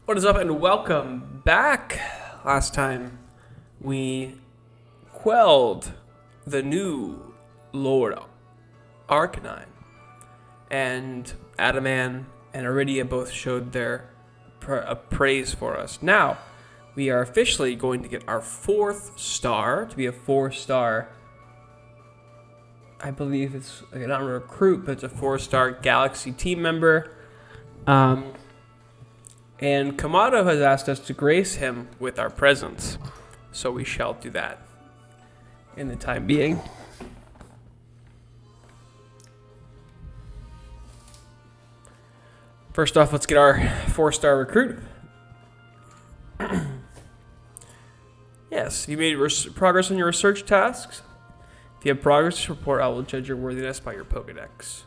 What is up and welcome back. Last time we quelled the new Lord Arcanine, and Adaman and Iridia both showed their praise for us. Now we are officially going to get our 4th star to be a 4-star. I believe it's not a recruit, but it's a 4-star Galaxy team member. And Kamado has asked us to grace him with our presence, so we shall do that in the time being. First off, let's get our 4-star recruit. Yes, you made progress on your research tasks. If you have progress to report, I will judge your worthiness by your Pokedex.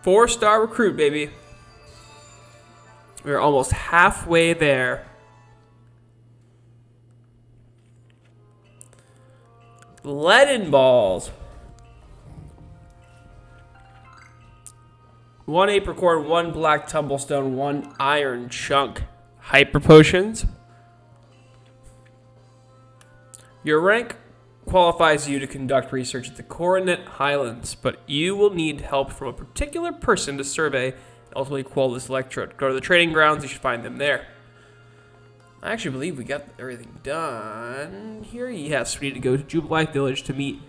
4-star recruit, baby. We're almost halfway there. Leaden balls. 1 apricorn, 1 black tumblestone, 1 iron chunk. Hyper potions. Your rank qualifies you to conduct research at the Coronet Highlands, but you will need help from a particular person to survey and ultimately quell this electrode. Go to the trading grounds, you should find them there. I actually believe we got everything done here. Yes, we need to go to Jubilife Village to meet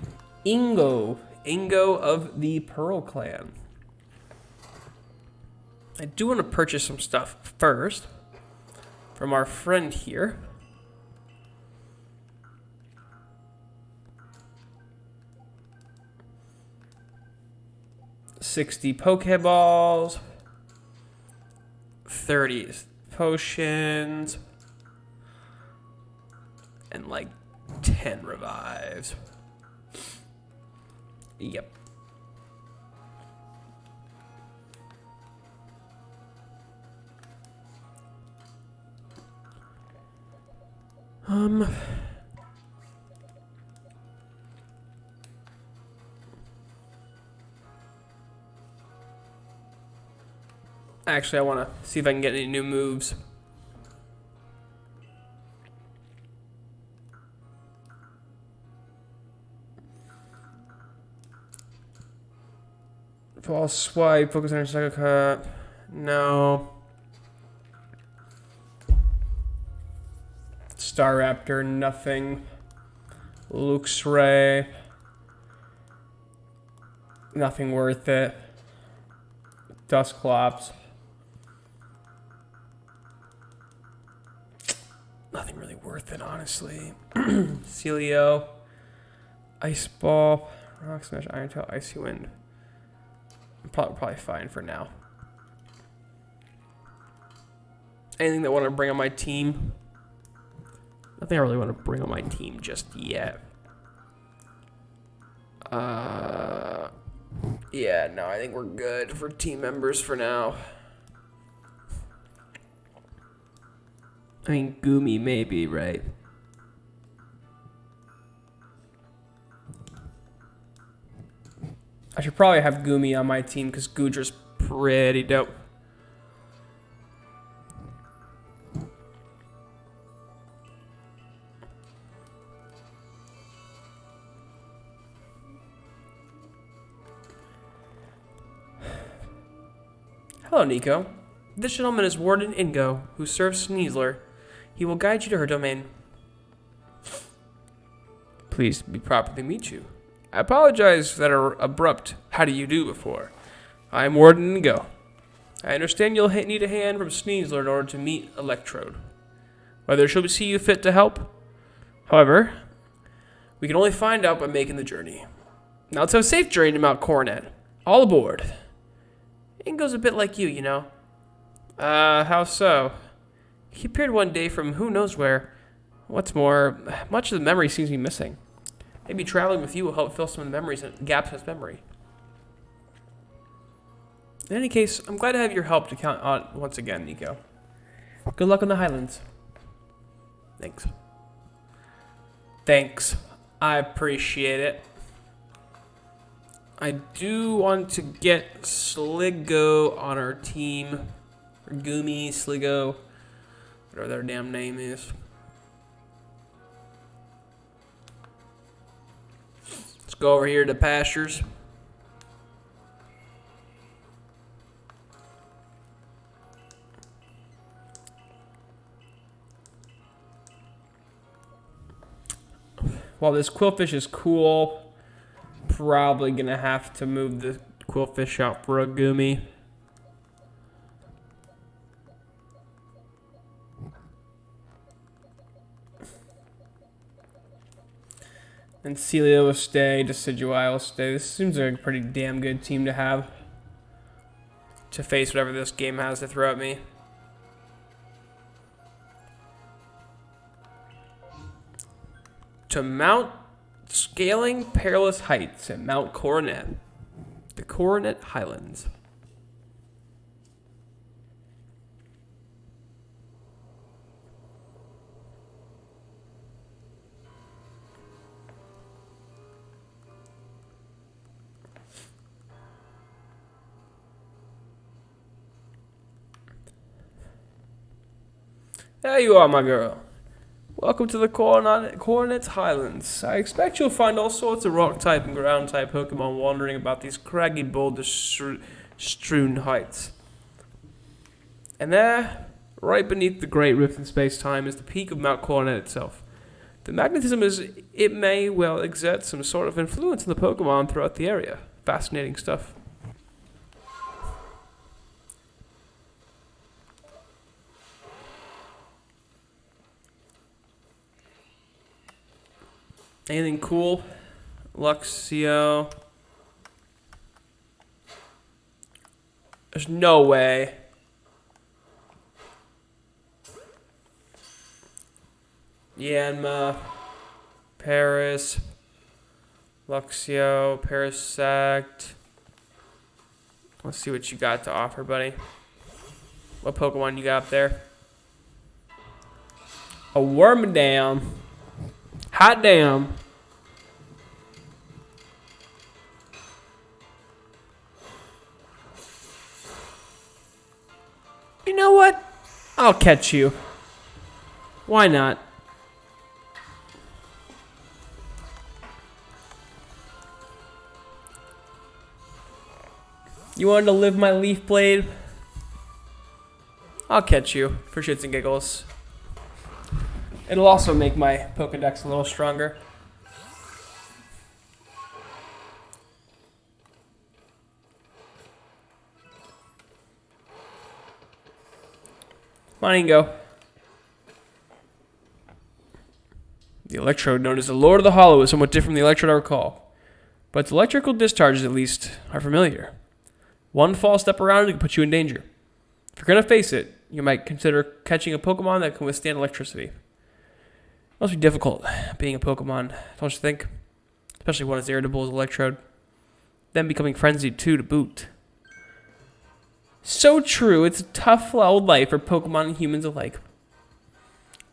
Ingo. Ingo of the Pearl Clan. I do want to purchase some stuff first from our friend here. $60 Pokeballs, 30 potions, and like 10 revives. Yep. Actually, I want to see if I can get any new moves. False swipe, focus on Psycho Cut. No. Staraptor, nothing. Luxray. Nothing worth it. Dusclops. Nothing really worth it, honestly. Celio. Ice Ball. Rock Smash, Iron Tail, Icy Wind. I'm probably fine for now. Anything that I want to bring on my team? Nothing I really want to bring on my team just yet. Yeah, no, I think we're good for team members for now. I mean, Gumi maybe, right? I should probably have Gumi on my team because Goodra's pretty dope. Hello, Nico. This gentleman is Warden Ingo, who serves Sneasler. He will guide you to her domain. Pleased to be properly meet you. I apologize for that abrupt how do you do before. I am Warden Ingo. I understand you'll need a hand from Sneasler in order to meet Electrode. Whether she'll see you fit to help? However, we can only find out by making the journey. Now let's have a safe journey to Mount Coronet. All aboard. Ingo's a bit like you, you know. How so? He appeared one day from who knows where. What's more, much of the memory seems to be missing. Maybe traveling with you will help fill some of the memories and gaps in his memory. In any case, I'm glad to have your help to count on once again, Nico. Good luck on the Highlands. Thanks. Thanks. I appreciate it. I do want to get Sligo on our team. Or Goomy, Sligo, whatever their damn name is. Let's go over here to pastures. While this quillfish is cool, probably gonna have to move the quillfish out for a Goomy. And Celia will stay, Decidueye will stay. This seems like a pretty damn good team to have to face whatever this game has to throw at me. To Mount Scaling Perilous Heights at Mount Coronet. The Coronet Highlands. There you are, my girl. Welcome to the Coronet Highlands. I expect you'll find all sorts of rock-type and ground-type Pokémon wandering about these craggy, boulder-strewn heights. And there, right beneath the great rift in space-time, is the peak of Mount Coronet itself. The magnetism it may well exert some sort of influence on the Pokémon throughout the area. Fascinating stuff. Anything cool? Luxio. There's no way. Yanma. Paris. Luxio. Parasect. Let's see what you got to offer, buddy. What Pokemon you got up there? A Wormadam. Hot damn. You know what? I'll catch you. Why not? You wanted to live my Leaf Blade? I'll catch you for shits and giggles. It'll also make my Pokedex a little stronger. Come on, Ingo. The electrode known as the Lord of the Hollow is somewhat different from the electrode I recall, but its electrical discharges, at least, are familiar. One false step around it can put you in danger. If you're going to face it, you might consider catching a Pokemon that can withstand electricity. It must be difficult being a Pokemon, don't you think? Especially one as irritable as Electrode. Then becoming frenzied too to boot. So true, it's a tough old life for Pokemon and humans alike.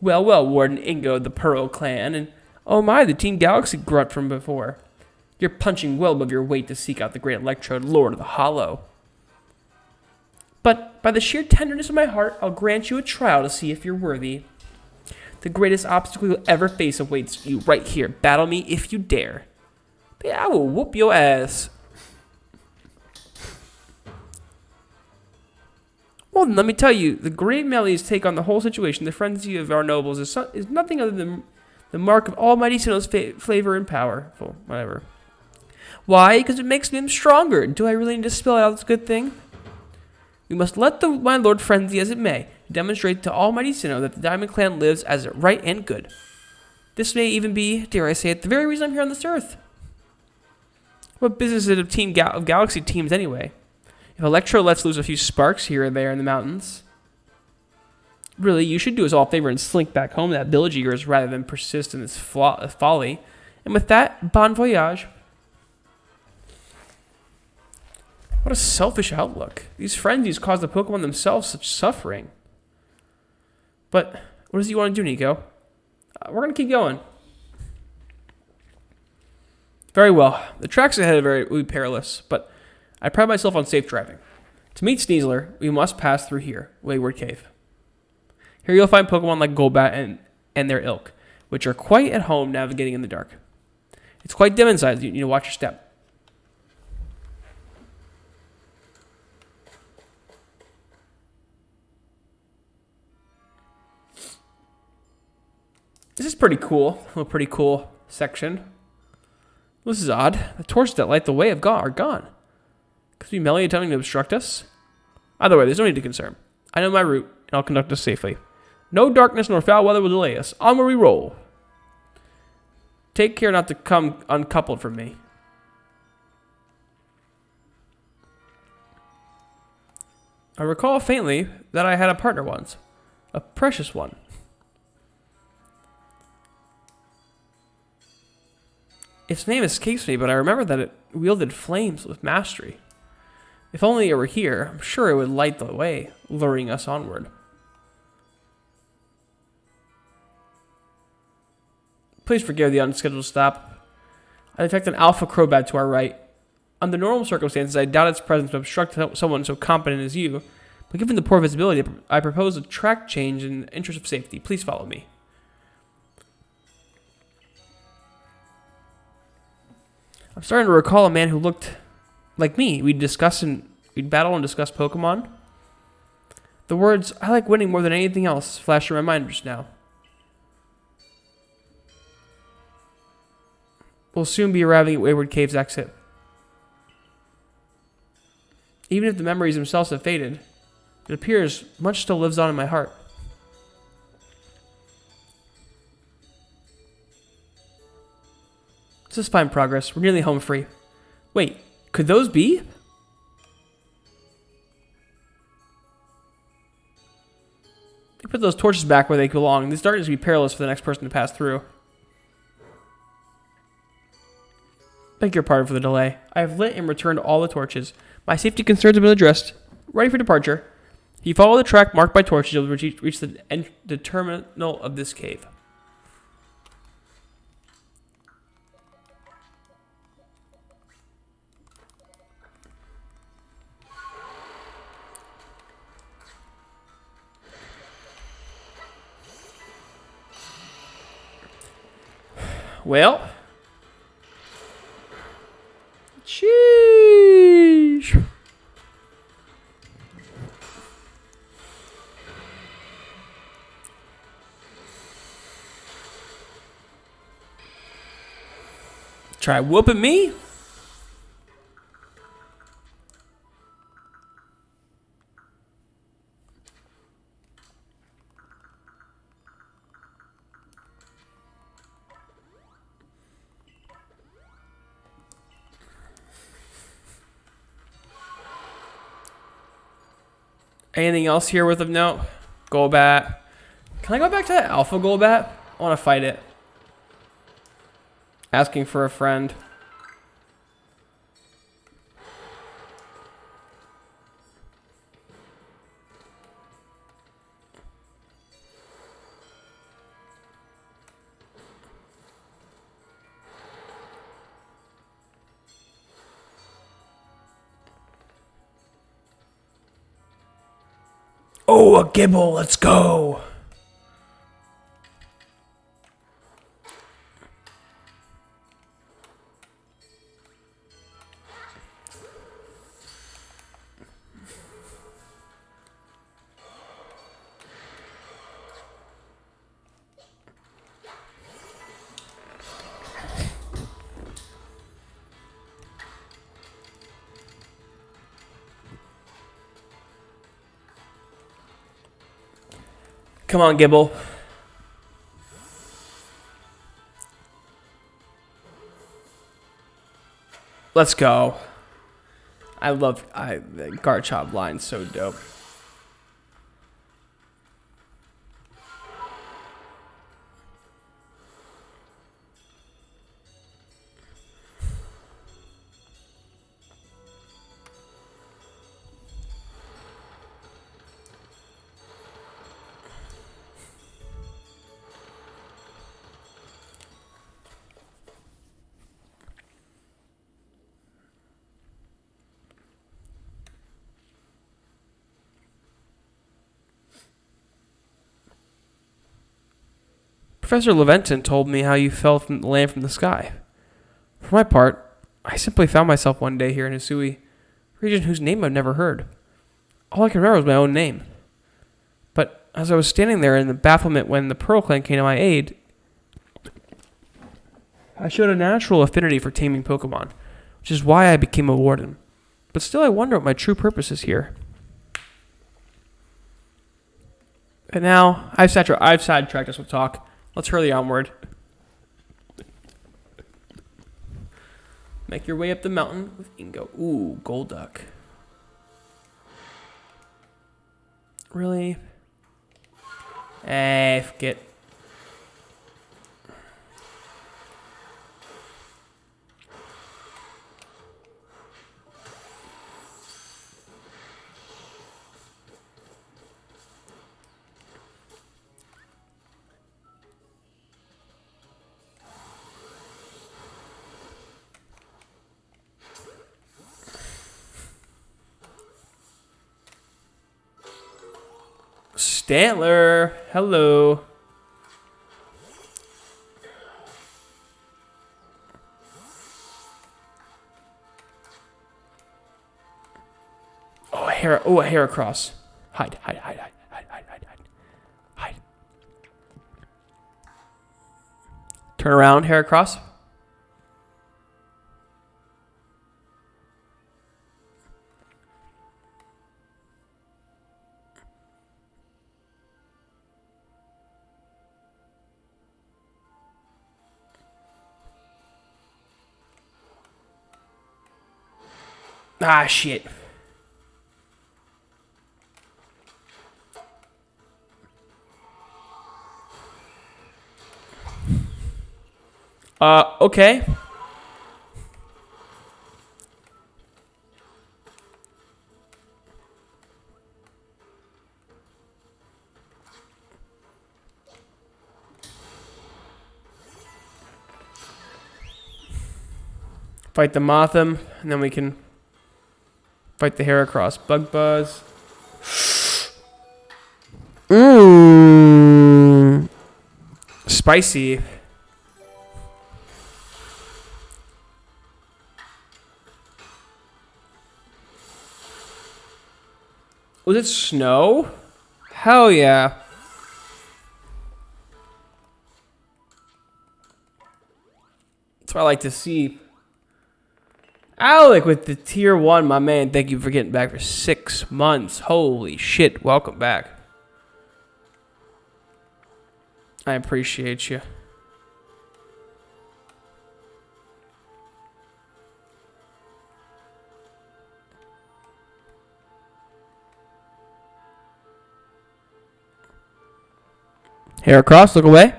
Well, Warden Ingo, the Pearl Clan, and oh my, the Team Galaxy grunt from before. You're punching well above your weight to seek out the great Electrode, Lord of the Hollow. But by the sheer tenderness of my heart, I'll grant you a trial to see if you're worthy. The greatest obstacle you'll ever face awaits you right here. Battle me if you dare. But yeah, I will whoop your ass. Well, then, let me tell you, the great Melee's take on the whole situation, the frenzy of our nobles, is nothing other than the mark of Almighty Sinnoh's flavor and power. Well, whatever. Why? Because it makes them stronger. Do I really need to spell out this good thing? We must let my lord frenzy as it may, demonstrate to Almighty Sinnoh that the Diamond Clan lives as right and good. This may even be, dare I say it, the very reason I'm here on this earth. What business is it of Galaxy teams anyway? If Electro lets loose a few sparks here and there in the mountains, really, you should do us all a favor and slink back home to that village of yours rather than persist in this folly. And with that, bon voyage. What a selfish outlook. These frenzies cause the Pokemon themselves such suffering. But what does he want to do, Nico? We're going to keep going. Very well. The tracks ahead will be perilous, but I pride myself on safe driving. To meet Sneasler, we must pass through here, Wayward Cave. Here you'll find Pokemon like Golbat and their ilk, which are quite at home navigating in the dark. It's quite dim inside. You need to watch your step. This is pretty cool. A pretty cool section. This is odd. The torches that light the way are gone. Could be Melly attempting to obstruct us? Either way, there's no need to concern. I know my route, and I'll conduct us safely. No darkness nor foul weather will delay us. Onward we roll. Take care not to come uncoupled from me. I recall faintly that I had a partner once. A precious one. Its name escapes me, but I remember that it wielded flames with mastery. If only it were here, I'm sure it would light the way, luring us onward. Please forgive the unscheduled stop. I detect an alpha crobat to our right. Under normal circumstances, I doubt its presence to obstruct someone so competent as you, but given the poor visibility, I propose a track change in the interest of safety. Please follow me. I'm starting to recall a man who looked like me. We'd battle and discuss Pokemon. The words, "I like winning more than anything else," flashed in my mind just now. We'll soon be arriving at Wayward Cave's exit. Even if the memories themselves have faded, it appears much still lives on in my heart. This is fine progress. We're nearly home free. Wait, could those be? They put those torches back where they belong. This darkness will be perilous for the next person to pass through. Beg your pardon for the delay. I have lit and returned all the torches. My safety concerns have been addressed. Ready for departure. If you follow the track marked by torches, you'll reach the terminal of this cave. Well, sheesh. Try whooping me? Anything else here worth of note? Golbat. Can I go back to that Alpha Golbat? I want to fight it. Asking for a friend. Oh, a Gibble, let's go. Come on, Gibble. Let's go. I love the Garchomp line's so dope. Professor Leventon told me how you fell from the land from the sky. For my part, I simply found myself one day here in Hisui, a region whose name I've never heard. All I can remember was my own name. But as I was standing there in the bafflement when the Pearl Clan came to my aid, I showed a natural affinity for taming Pokemon, which is why I became a warden. But still I wonder what my true purpose is here. And now, I've sidetracked us with talk. Let's hurry onward. Make your way up the mountain with Ingo. Ooh, Golduck. Really? Hey, forget. Stantler, hello. Oh, a Heracross. Hide. Turn around, Heracross. Ah, shit. Okay. Fight the Motham, and then we can fight the Heracross. Bug Buzz. Mmm. Spicy. Was it snow? Hell yeah. That's what I like to see. Alec with the tier 1, my man. Thank you for getting back for 6 months. Holy shit. Welcome back. I appreciate you. Heracross, look away.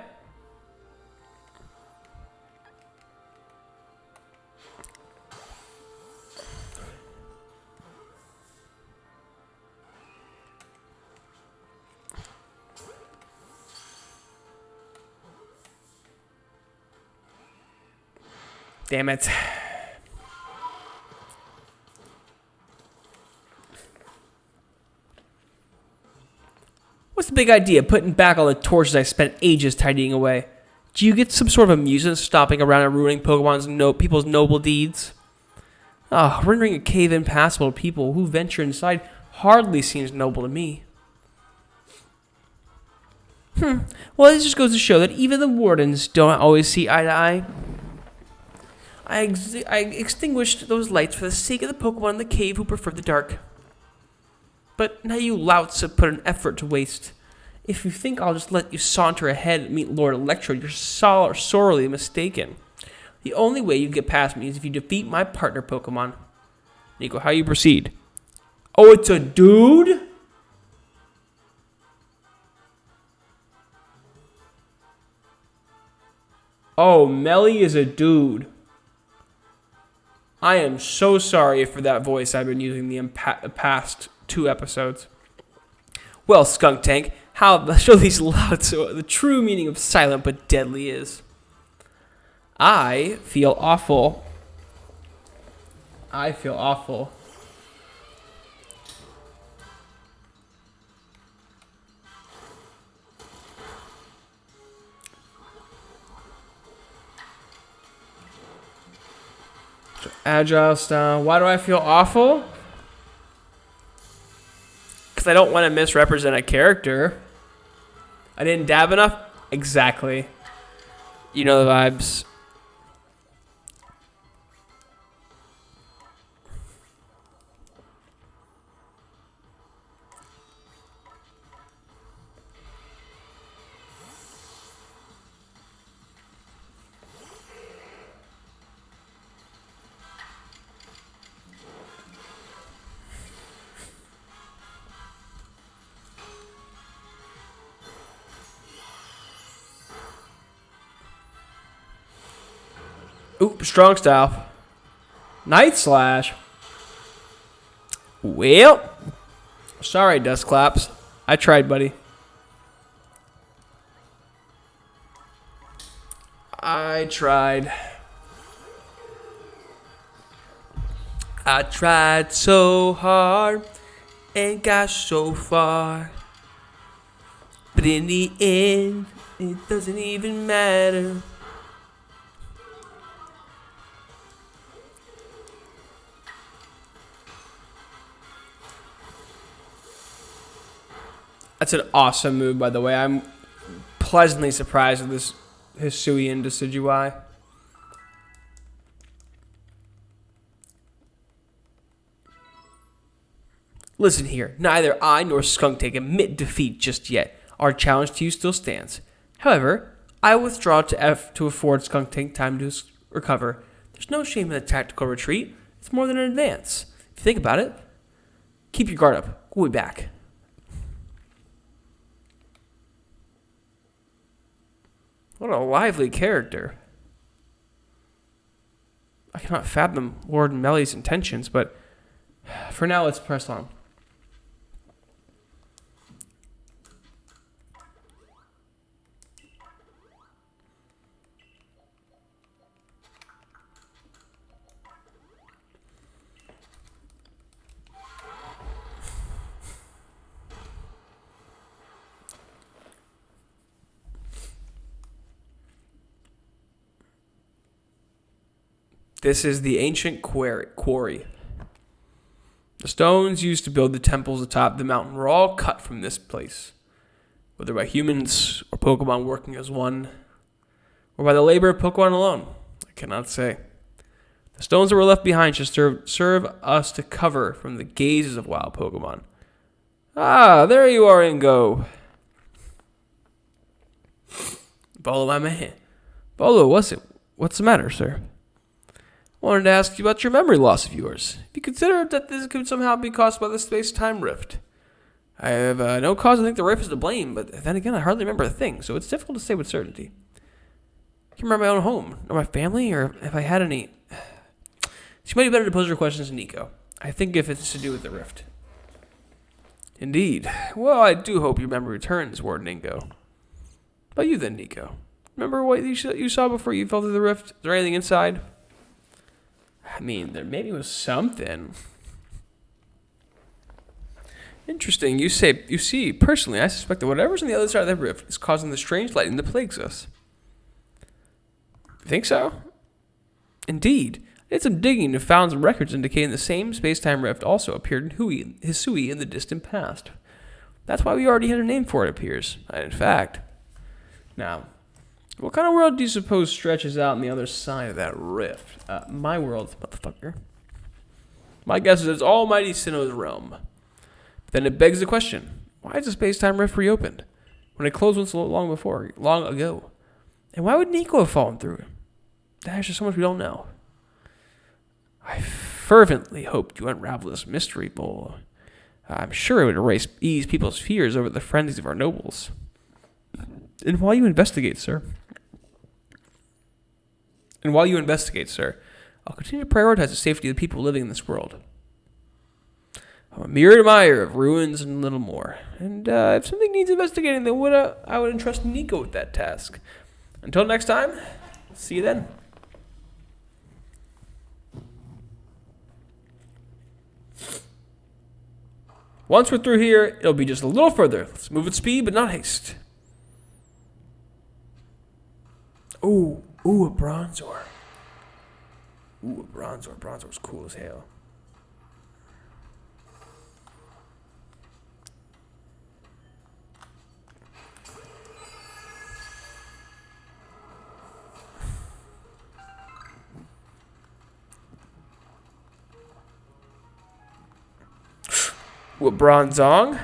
Damn it. What's the big idea? Putting back all the torches I spent ages tidying away. Do you get some sort of amusement stopping around and ruining people's noble deeds? Rendering a cave impassable to people who venture inside hardly seems noble to me. Well, this just goes to show that even the wardens don't always see eye to eye. I extinguished those lights for the sake of the Pokemon in the cave who prefer the dark. But now you louts have put an effort to waste. If you think I'll just let you saunter ahead and meet Lord Electrode, you're sorely mistaken. The only way you get past me is if you defeat my partner Pokemon. Nico, how you proceed? Oh, it's a dude? Oh, Melly is a dude. I am so sorry for that voice I've been using the past 2 episodes. Well, Skunk Tank, how show these louts what the true meaning of silent but deadly is. I feel awful. I feel awful. Agile style. Why do I feel awful? Because I don't want to misrepresent a character. I didn't dab enough? Exactly. You know the vibes. Oop, strong style. Night slash. Well, sorry, Dust Claps. I tried, buddy. I tried. I tried so hard and got so far. But in the end, it doesn't even matter. That's an awesome move, by the way. I'm pleasantly surprised with this Hisuian Decidueye. Listen here, neither I nor Skuntank admit defeat just yet. Our challenge to you still stands. However, I withdraw to F to afford Skuntank time to recover. There's no shame in a tactical retreat. It's more than an advance. If you think about it, keep your guard up. We'll be back. What a lively character. I cannot fathom Lord Melly's intentions, but for now, let's press on. This is the ancient quarry. The stones used to build the temples atop the mountain were all cut from this place, whether by humans or Pokemon working as one, or by the labor of Pokemon alone. I cannot say. The stones that were left behind should serve us to cover from the gazes of wild Pokemon. Ah, there you are, Ingo. Bolo, my man. Bolo, what's the matter, sir? Wanted to ask you about your memory loss of yours. Have you considered that this could somehow be caused by the space-time rift? I have no cause to think the rift is to blame, but then again, I hardly remember a thing, so it's difficult to say with certainty. I can't remember my own home, or my family, or if I had any. So you might be better to pose your questions to Nico. I think if it's to do with the rift. Indeed. Well, I do hope your memory returns, Warden Ingo. But you then, Nico. Remember what you saw before you fell through the rift? Is there anything inside? I mean, there maybe was something. Interesting. You see, personally, I suspect that whatever's on the other side of the rift is causing the strange lightning that plagues us. You think so? Indeed. I did some digging and found some records indicating the same space-time rift also appeared in Hisui in the distant past. That's why we already had a name for it, appears. In fact. Now, what kind of world do you suppose stretches out on the other side of that rift? My world, motherfucker. My guess is it's almighty Sinnoh's realm. But then it begs the question, why is the space-time rift reopened when it closed once long ago? And why would Nico have fallen through it? There's just so much we don't know. I fervently hoped you unravel this mystery, Bull. I'm sure it would ease people's fears over the frenzies of our nobles. And while you investigate, sir, I'll continue to prioritize the safety of the people living in this world. I'm a mere admirer of ruins and little more. And if something needs investigating, then I would entrust Nico with that task. Until next time, see you then. Once we're through here, it'll be just a little further. Let's move with speed, but not haste. Ooh, a Bronzor. Ooh, a Bronzor. Bronzor's cool as hell. Ooh, a Bronzong.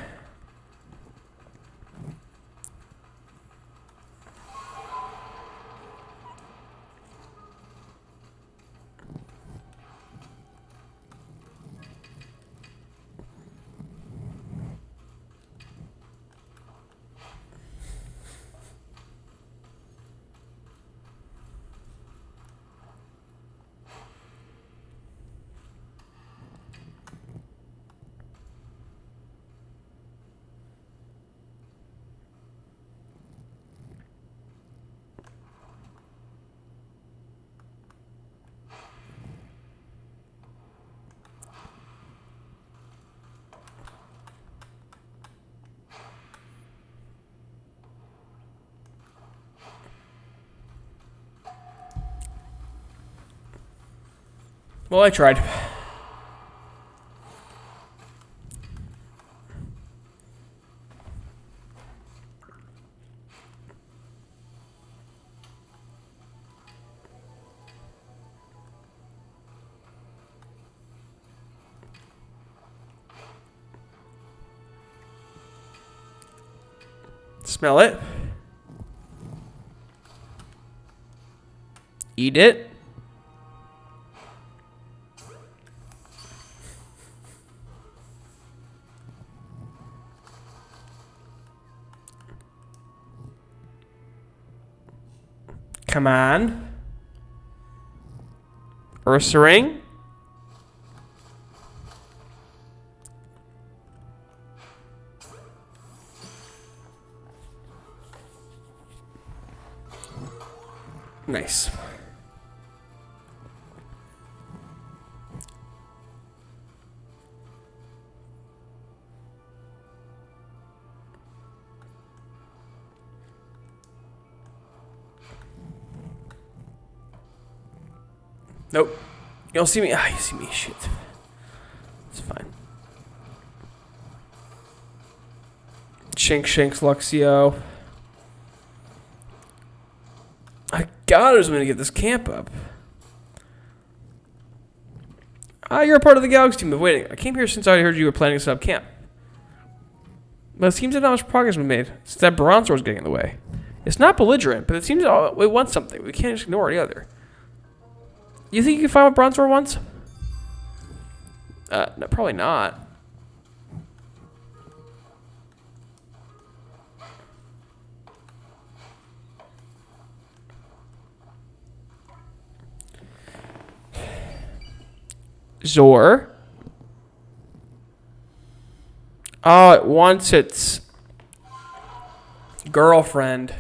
Well, I tried. Smell it. Eat it. Come on. Ursaring. Nice. Nope. You don't see me. Ah, you see me. Shit. It's fine. Shanks, Luxio. God, I was going to get this camp up. Ah, you're a part of the Galaxy team. But waiting. I came here since I heard you were planning to set up camp. But it seems that not much progress has been made since that Bronzor is getting in the way. It's not belligerent, but it seems it wants something. We can't just ignore it either. You think you can find what Bronzor wants? No, probably not. Zor. Oh, it wants its girlfriend.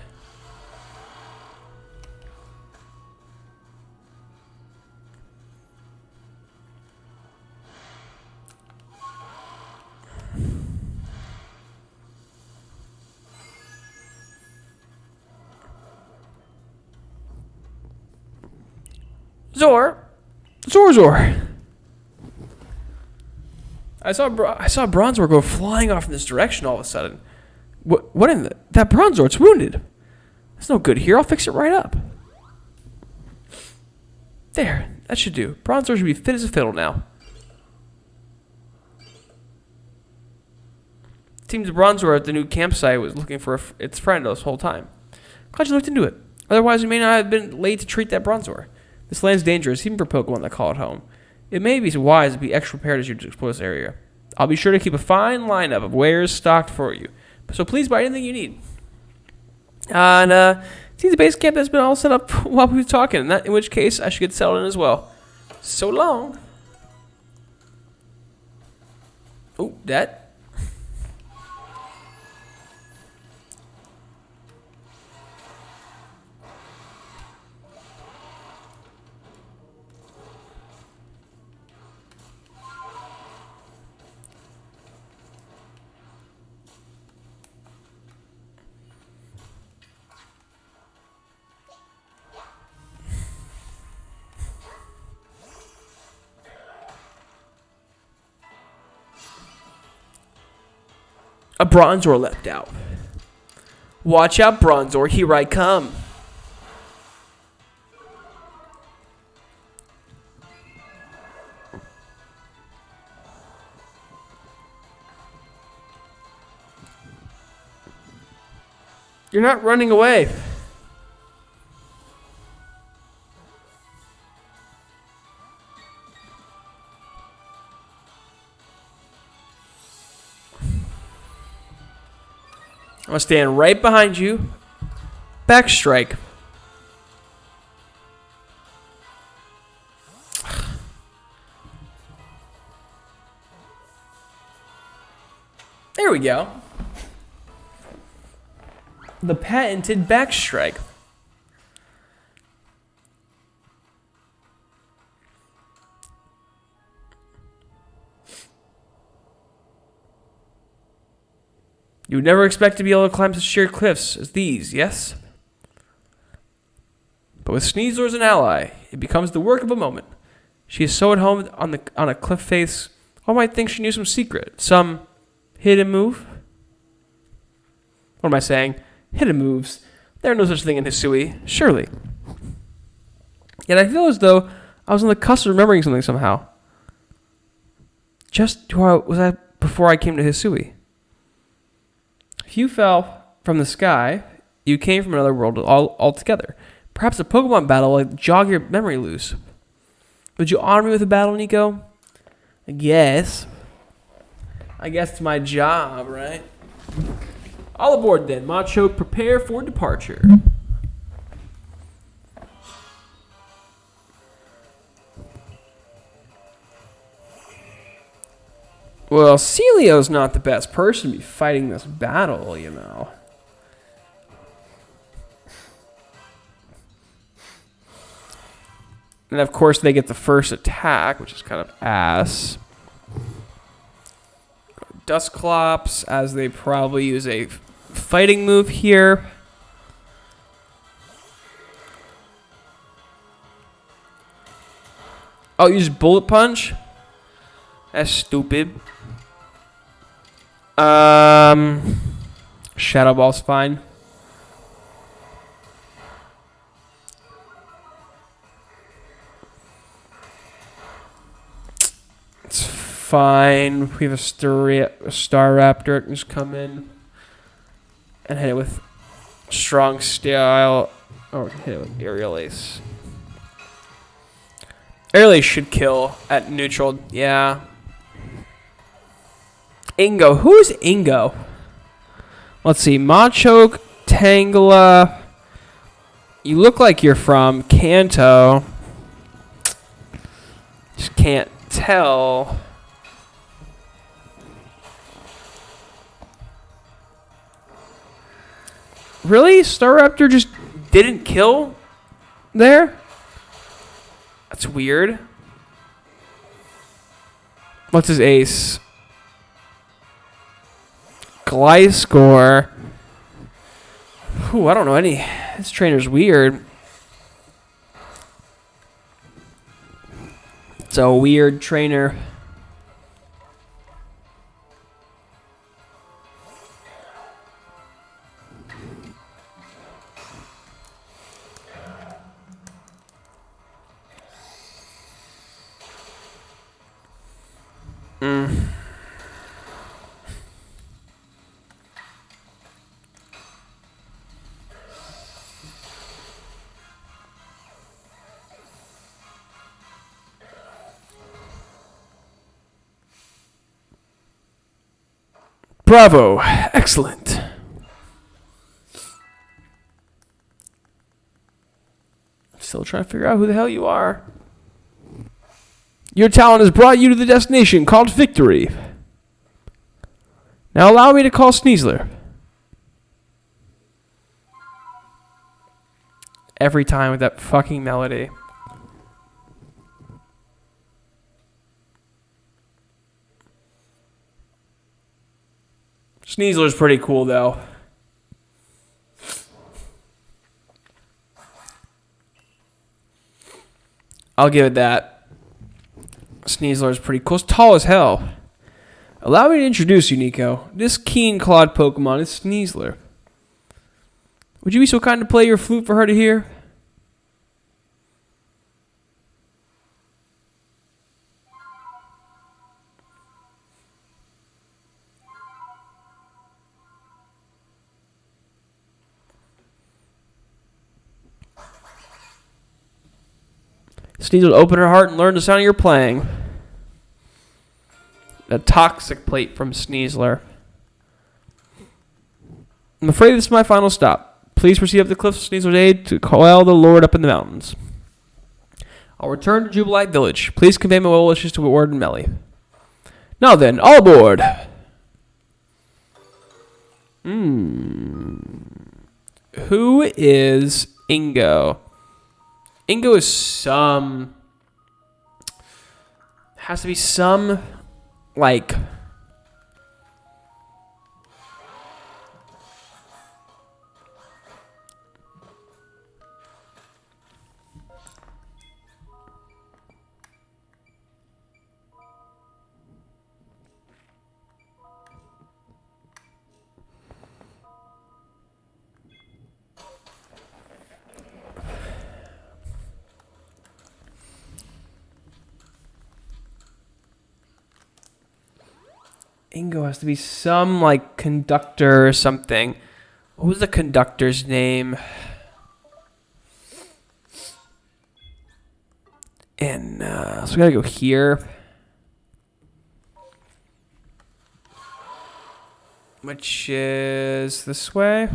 Zor. I saw Bronzor go flying off in this direction all of a sudden. What in the... That Bronzor, it's wounded. That's no good here. I'll fix it right up. There. That should do. Bronzor should be fit as a fiddle now. It seems Bronzor at the new campsite was looking for its friend this whole time. Glad you looked into it. Otherwise, we may not have been late to treat that Bronzor. This land's dangerous, even for Pokemon that call it home. It may be wise to be extra prepared as you explore this area. I'll be sure to keep a fine lineup of wares stocked for you. So please buy anything you need. And see the base camp has been all set up while we were talking. In which case, I should get settled in as well. So long. Oh, that. A Bronzor leapt out. Watch out, Bronzor. Here I come. You're not running away. I'm going to stand right behind you. Backstrike. There we go. The patented backstrike. You would never expect to be able to climb such sheer cliffs as these, yes? But with Sneasler as an ally, it becomes the work of a moment. She is so at home on a cliff face, one might think she knew some secret, some hidden move. What am I saying? Hidden moves. There are no such thing in Hisui, surely. Yet I feel as though I was on the cusp of remembering something somehow. Just who was I before I came to Hisui? If you fell from the sky, you came from another world altogether. Perhaps a Pokemon battle will jog your memory loose. Would you honor me with a battle, Nico? I guess it's my job, right? All aboard then. Machoke, prepare for departure. Well, Celio's not the best person to be fighting this battle, you know. And of course they get the first attack, which is kind of ass. Dusclops, as they probably use a fighting move here. Oh, use Bullet Punch? That's stupid. Shadow Ball's fine. It's fine. We have a Staraptor can just come in and hit it with strong style. Or hit it with Aerial Ace. Aerial Ace should kill at neutral. Yeah. Ingo. Who is Ingo? Let's see. Machoke, Tangela. You look like you're from Kanto. Just can't tell. Really? Staraptor just didn't kill there? That's weird. What's his ace? Gliscor. Ooh, I don't know any. This trainer's weird. It's a weird trainer. Bravo. Excellent. Still trying to figure out who the hell you are. Your talent has brought you to the destination called victory. Now allow me to call Sneasler. Every time with that fucking melody. Sneasler's pretty cool, though. I'll give it that. Sneasler's pretty cool. It's tall as hell. Allow me to introduce you, Nico. This keen-clawed Pokemon is Sneasler. Would you be so kind to play your flute for her to hear? Sneasler will open her heart and learn the sound of your playing. A toxic plate from Sneasler. I'm afraid this is my final stop. Please proceed up the cliffs of Sneasler's aid to quell the Lord up in the mountains. I'll return to Jubilite Village. Please convey my well wishes to Warden Melly. Now then, all aboard! Who is Ingo? Ingo is some... Has to be some... Like... Ingo has to be some, like, conductor or something. What was the conductor's name? And, so we gotta go here. Which is this way.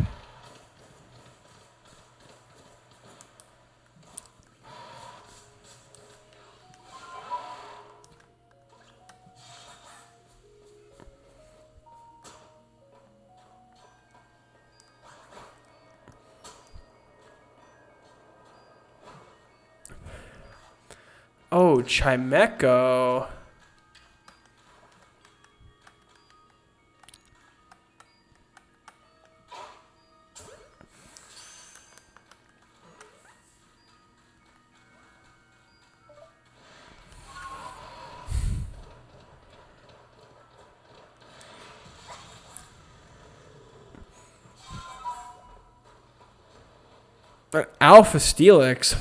Oh, Chimeco. Alpha Steelix.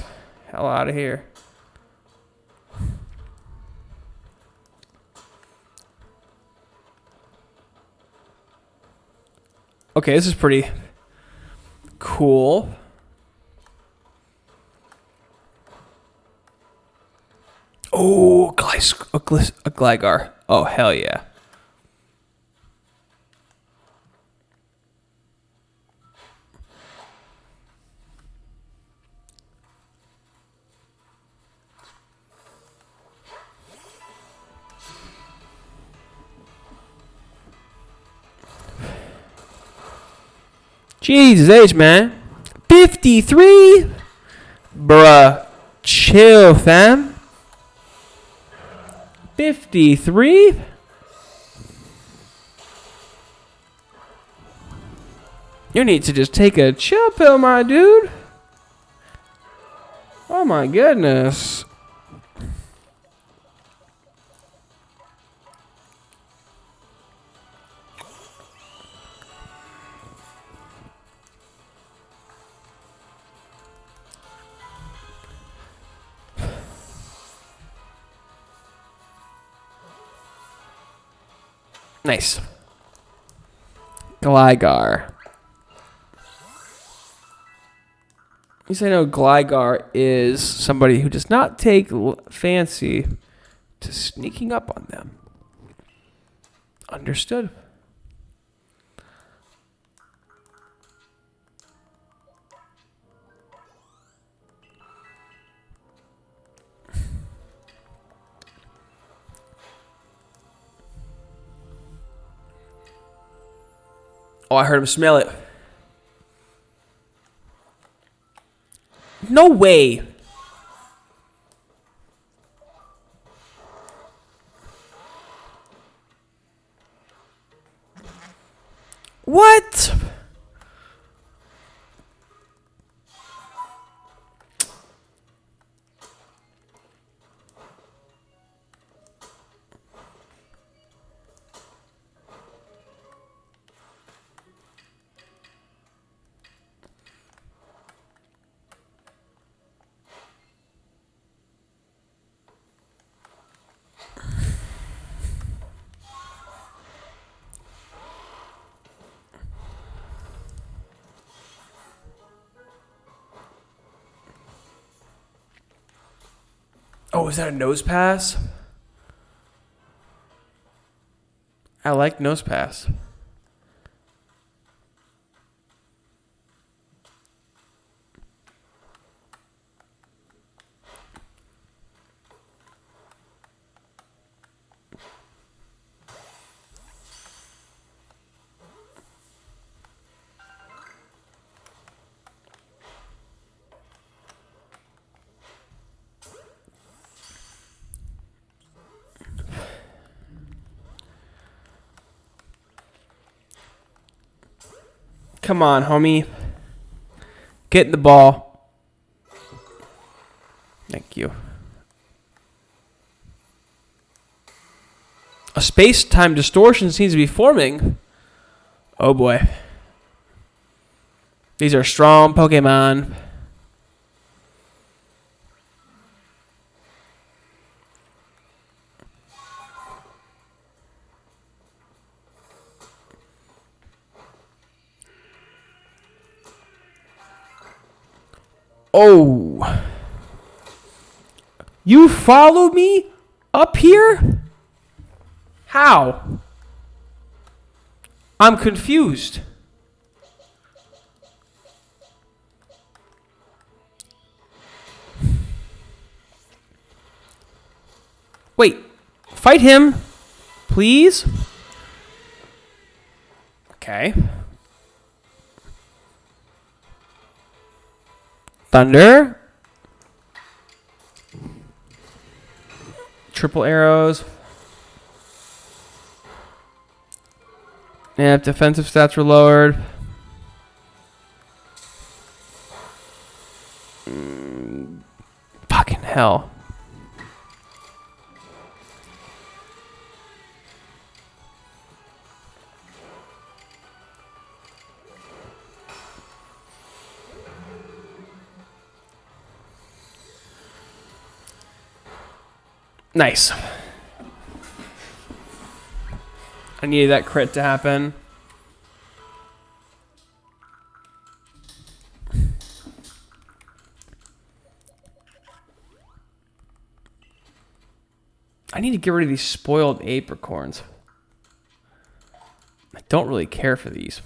Hell out of here. Okay, this is pretty cool. Oh, a Gligar. Oh, hell yeah. Jesus H, man. 53? Bruh. Chill, fam. 53? You need to just take a chill pill, my dude. Oh my goodness. Nice. Gligar. At least I know Gligar is somebody who does not take fancy to sneaking up on them. Understood. Oh, I heard him smell it. No way. What? Oh, is that a nose pass? I like nose pass. Come on, homie. Get in the ball. Thank you. A space-time distortion seems to be forming. Oh boy. These are strong Pokemon. Oh. You follow me up here? How? I'm confused. Wait. Fight him. Please? Okay. Thunder. Triple arrows. Yeah, defensive stats were lowered. Fucking hell. Nice. I needed that crit to happen. I need to get rid of these spoiled apricorns. I don't really care for these.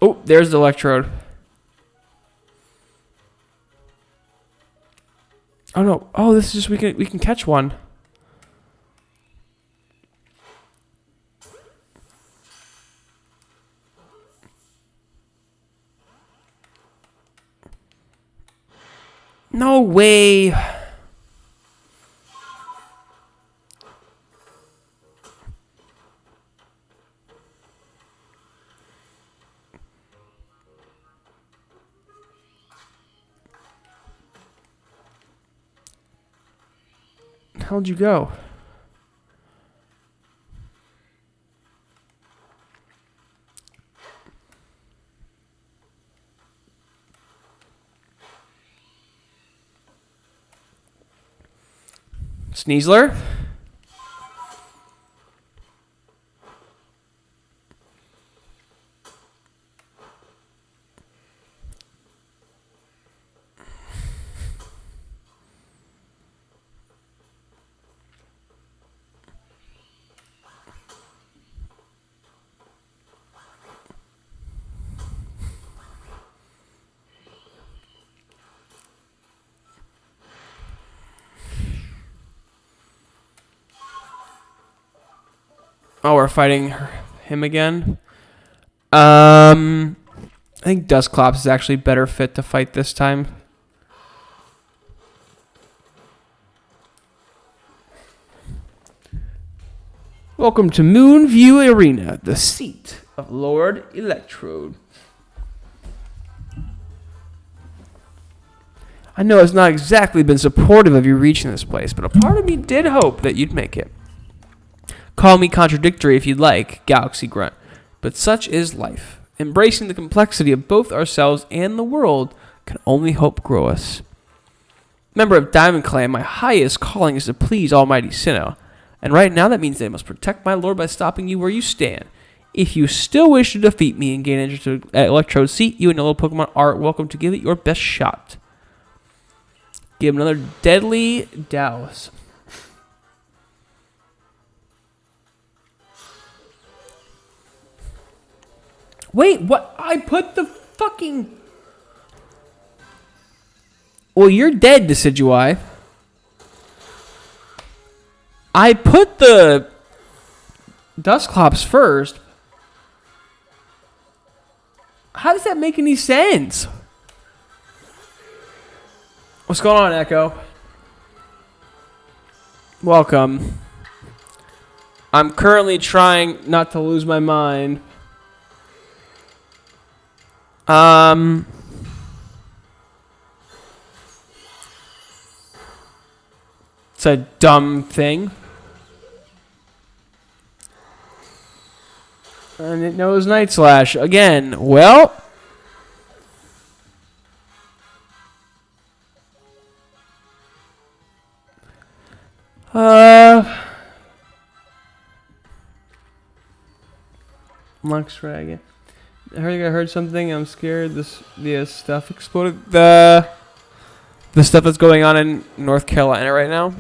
Oh, there's the electrode. Oh no. Oh, this is just we can catch one. No way. How'd you go? Sneasler? Oh, we're fighting him again. I think Dusclops is actually better fit to fight this time. Welcome to Moonview Arena, the seat of Lord Electrode. I know it's not exactly been supportive of you reaching this place, but a part of me did hope that you'd make it. Call me contradictory if you'd like, Galaxy Grunt, but such is life. Embracing the complexity of both ourselves and the world can only hope grow us. Member of Diamond Clan, my highest calling is to please Almighty Sinnoh, and right now that means they must protect my lord by stopping you where you stand. If you still wish to defeat me and gain entrance to Electrode's seat, you and your little Pokemon are welcome to give it your best shot. Give him another deadly douse. Wait, what? I put the fucking... Well, you're dead, Decidueye. I put the Dusclops first. How does that make any sense? What's going on, Echo? Welcome. I'm currently trying not to lose my mind. It's a dumb thing. And it knows Night Slash again. Well... Lux Dragon. I heard something. I'm scared. The stuff exploded. The stuff that's going on in North Carolina right now.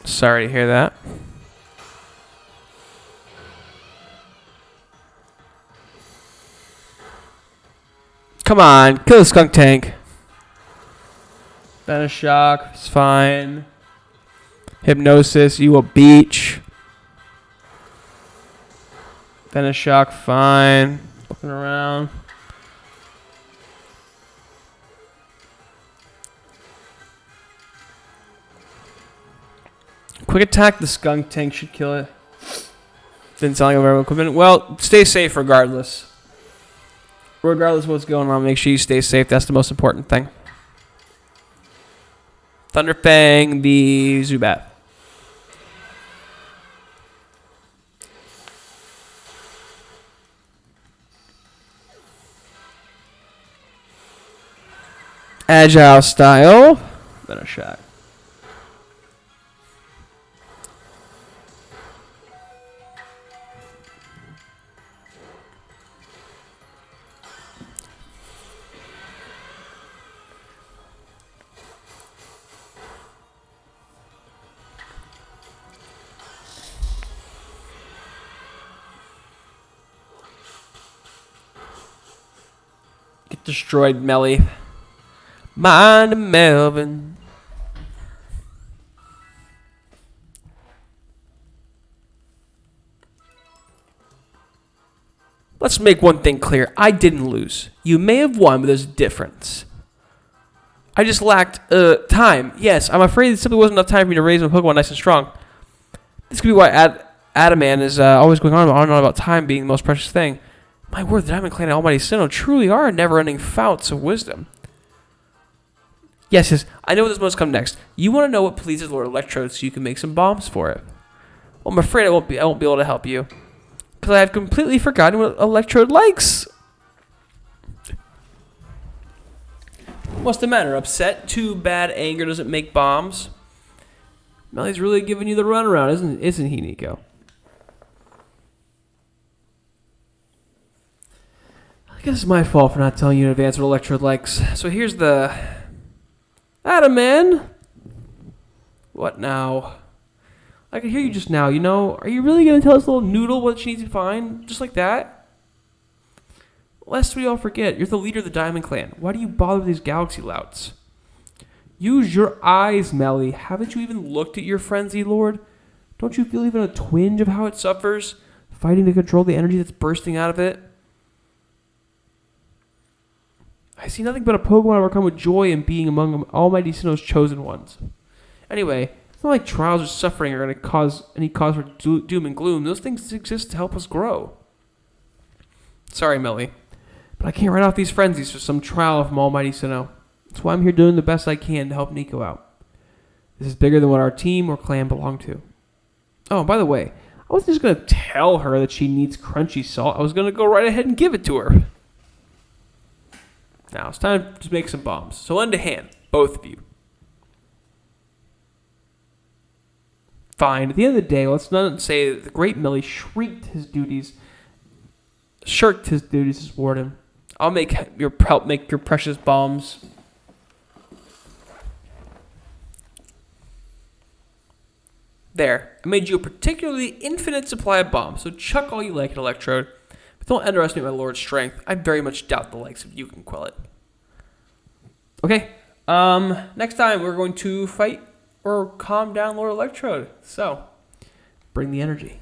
Sorry to hear that. Come on, kill the skunk tank. Venoshock, it's fine. Hypnosis, you will beach. Venoshock, fine. Looking around. Quick attack, the skunk tank should kill it. Didn't sound like a very equipment. Well, stay safe regardless. Regardless of what's going on, make sure you stay safe. That's the most important thing. Thunderfang, the Zubat. Agile style. Then a shot. Get destroyed, Melly. Mind Melvin. Let's make one thing clear. I didn't lose. You may have won, but there's a difference. I just lacked time. Yes, I'm afraid there simply wasn't enough time for me to raise my Pokemon nice and strong. This could be why Adaman is always going on and on about time being the most precious thing. My word, the Diamond Clan and Almighty Sinnoh truly are never-ending fouts of wisdom. Yes, I know this must come next. You want to know what pleases Lord Electrode so you can make some bombs for it. Well, I'm afraid I won't be able to help you. Because I have completely forgotten what Electrode likes. What's the matter? Upset? Too bad anger doesn't make bombs. Melly's really giving you the runaround, isn't he, Nico? I guess it's my fault for not telling you in advance what Electrode likes. So here's the... Adaman! What now? I could hear you just now, you know. Are you really going to tell this little noodle what she needs to find? Just like that? Lest we all forget, you're the leader of the Diamond Clan. Why do you bother with these galaxy louts? Use your eyes, Melly. Haven't you even looked at your frenzy, Lord? Don't you feel even a twinge of how it suffers? Fighting to control the energy that's bursting out of it? I see nothing but a Pokemon overcome with joy in being among Almighty Sinnoh's chosen ones. Anyway, It's not like trials or suffering are going to cause any cause for doom and gloom. Those things exist to help us grow. Sorry, Melly, but I can't write off these frenzies for some trial from Almighty Sinnoh. That's why I'm here doing the best I can to help Nico out. This is bigger than what our team or clan belong to. Oh, by the way, I wasn't just going to tell her that she needs crunchy salt. I was going to go right ahead and give it to her. Now, it's time to make some bombs. So lend a hand, both of you. Fine. At the end of the day, let's not say that the great Millie shirked his duties as warden. I'll help make your precious bombs. There. I made you a particularly infinite supply of bombs, so chuck all you like at Electrode. But don't underestimate my lord's strength. I very much doubt the likes of you can quell it. Okay. Next time we're going to fight or calm down Lord Electrode. So, bring the energy.